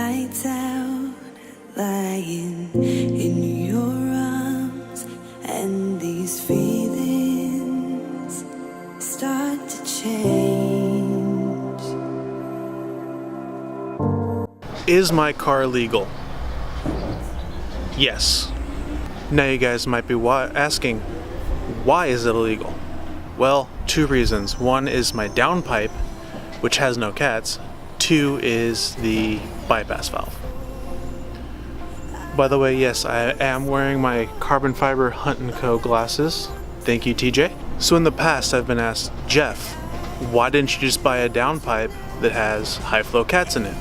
lights out, lying in your arms, and these feelings start to change. Is my car legal? Yes. Now you guys might be asking, why is it illegal? Well, two reasons. One is my downpipe, which has no cats. Two is the bypass valve. By the way, yes, I am wearing my carbon fiber Hunt & Co. glasses. Thank you, TJ. So in the past, I've been asked, Jeff, why didn't you just buy a downpipe that has high flow cats in it?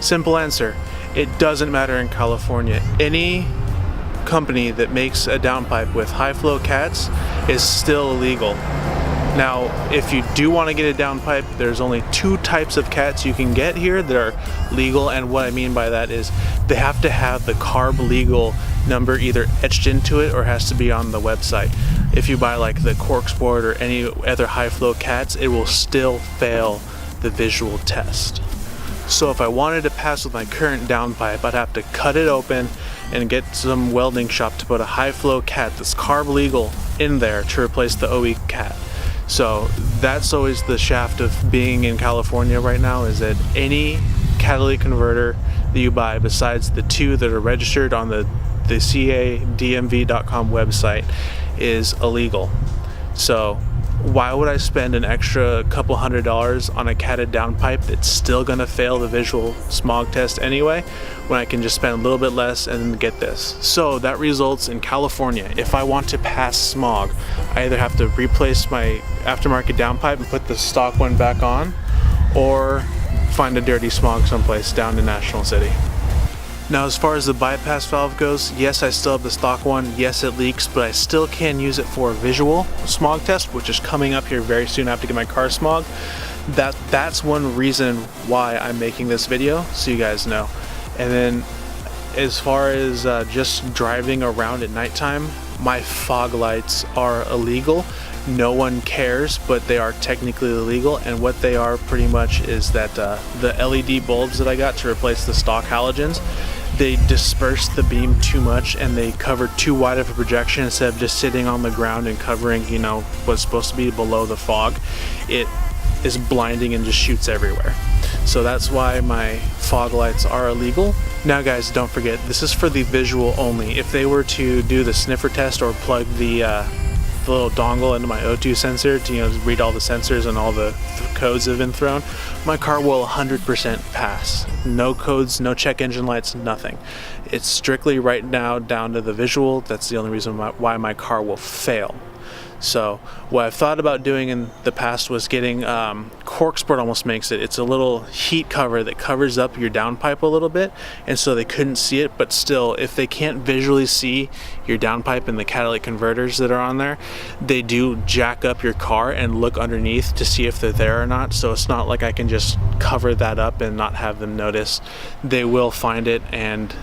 Simple answer, it doesn't matter in California. Any company that makes a downpipe with high flow cats is still illegal. Now, if you do want to get a downpipe, there's only two types of cats you can get here that are legal, and what I mean by that is they have to have the CARB legal number either etched into it or has to be on the website. If you buy like the Cork Sport or any other high flow cats, it will still fail the visual test. So if I wanted to pass with my current downpipe, I'd have to cut it open and get some welding shop to put a high flow cat that's CARB legal in there to replace the OE cat. So that's always the shaft of being in California right now, is that any catalytic converter that you buy besides the two that are registered on the cadmv.com website is illegal. So why would I spend an extra couple $100 on a catted downpipe that's still gonna fail the visual smog test anyway, when I can just spend a little bit less and get this? So that results in California, if I want to pass smog, I either have to replace my aftermarket downpipe and put the stock one back on, or find a dirty smog someplace down in National City. Now, as far as the bypass valve goes, yes, I still have the stock one. Yes, it leaks, but I still can use it for a visual smog test, which is coming up here very soon. I have to get my car smog. That's one reason why I'm making this video, so you guys know. And then, as far as just driving around at nighttime, my fog lights are illegal. No one cares, but they are technically illegal, and what they are pretty much is that the LED bulbs that I got to replace the stock halogens, they dispersed the beam too much and they covered too wide of a projection instead of just sitting on the ground and covering, you know, what's supposed to be below the fog. It is blinding and just shoots everywhere. So that's why my fog lights are illegal. Now guys, don't forget, this is for the visual only. If they were to do the sniffer test or plug the little dongle into my O2 sensor to, you know, read all the sensors and all the codes that have been thrown, my car will 100% pass. No codes, no check engine lights, nothing. It's strictly right now down to the visual. That's the only reason why my car will fail. So what I've thought about doing in the past was getting, Cork Sport almost makes it. It's a little heat cover that covers up your downpipe a little bit, and so they couldn't see it, but still, if they can't visually see your downpipe and the catalytic converters that are on there, they do jack up your car and look underneath to see if they're there or not. So it's not like I can just cover that up and not have them notice. They will find it and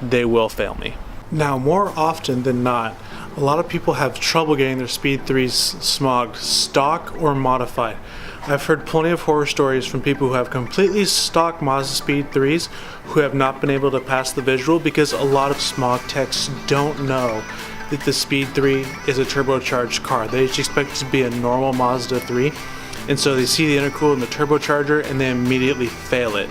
they will fail me. Now, more often than not, a lot of people have trouble getting their Speed 3s smogged, stock or modified. I've heard plenty of horror stories from people who have completely stock Mazda Speed 3s who have not been able to pass the visual because a lot of smog techs don't know that the Speed 3 is a turbocharged car. They just expect it to be a normal Mazda 3, and so they see the intercooler and the turbocharger and they immediately fail it.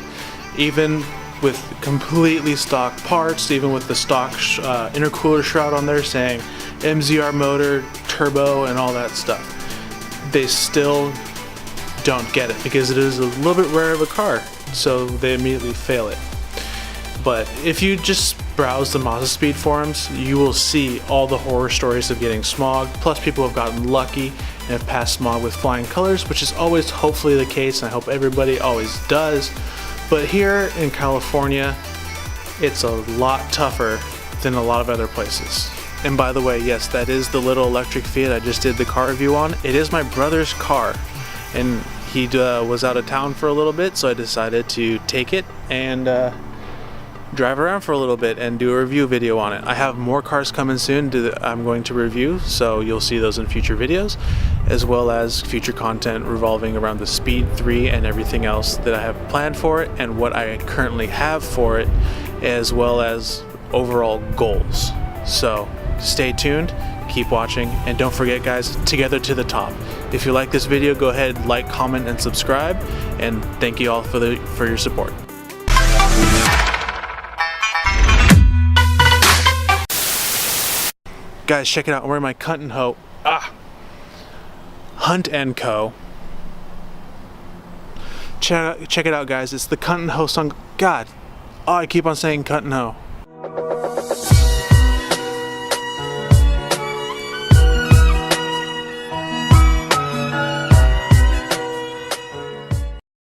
Even with completely stock parts, even with the stock intercooler shroud on there saying MZR motor, turbo, and all that stuff, they still don't get it because it is a little bit rare of a car, so they immediately fail it. But if you just browse the Mazda Speed forums, you will see all the horror stories of getting smog, plus people have gotten lucky and have passed smog with flying colors, which is always hopefully the case, and I hope everybody always does. But here in California, it's a lot tougher than a lot of other places. And by the way, yes, that is the little electric Fiat I just did the car review on. It is my brother's car, and he was out of town for a little bit, so I decided to take it and drive around for a little bit and do a review video on it. I have more cars coming soon I'm going to review, so you'll see those in future videos. as well as future content revolving around the Speed 3 and everything else that I have planned for it and what I currently have for it, as well as overall goals. So stay tuned, keep watching, and don't forget guys, together to the top. If you like this video, go ahead, like, comment, and subscribe, and thank you all for your support. Guys, check it out. I'm wearing my Hunt & Co. Check it out, guys. It's the Hunt & Ho song. God, I keep on saying Hunt & Ho.